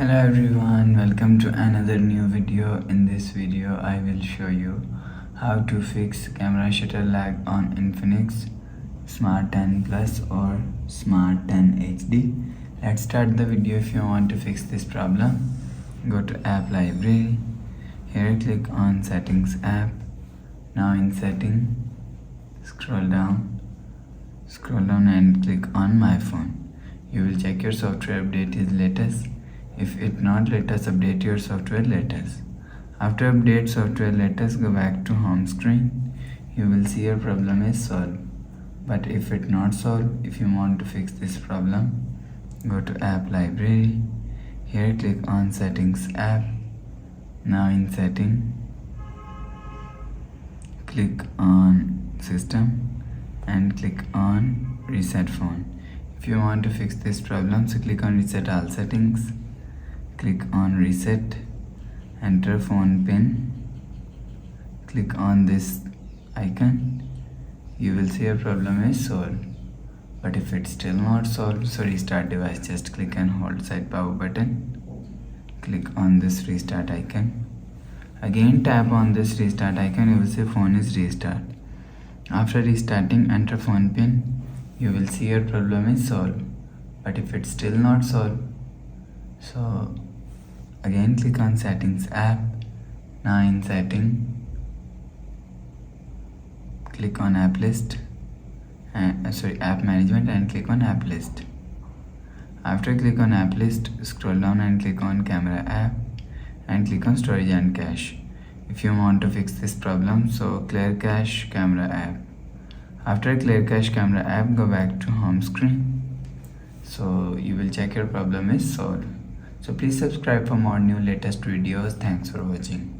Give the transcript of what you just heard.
Hello everyone, welcome to another new video. In this video I will show you how to fix camera shutter lag on Infinix Smart 10 Plus or Smart 10 HD. Let's start the video. If you want to fix this problem, go to app library. Here click on settings app. Now in setting, scroll down and click on my phone. You will check your software update is latest. If it not, let us update your software latest. After update software latest, go back to home screen. You will see your problem is solved. But if it not solved, if you want to fix this problem, go to app library. Here click on settings app. Now in setting, click on system and click on reset phone. If you want to fix this problem, so click on reset all settings. Click on reset, enter phone pin, click on this icon. You will see your problem is solved. But if it's still not solved, so restart device. Just click and hold side power button. Click on this restart icon. Again tap on this restart icon. You will see phone is restart. After restarting, enter phone pin. You will see your problem is solved. But if it's still not solved, so again click on settings app. Now in setting, click on app list and app management and click on app list. After click on app list, scroll down and click on camera app and click on storage and cache. If you want to fix this problem, so clear cache camera app. After clear cache camera app, go back to home screen. So you will check your problem is solved. So please subscribe for more new latest videos. Thanks for watching.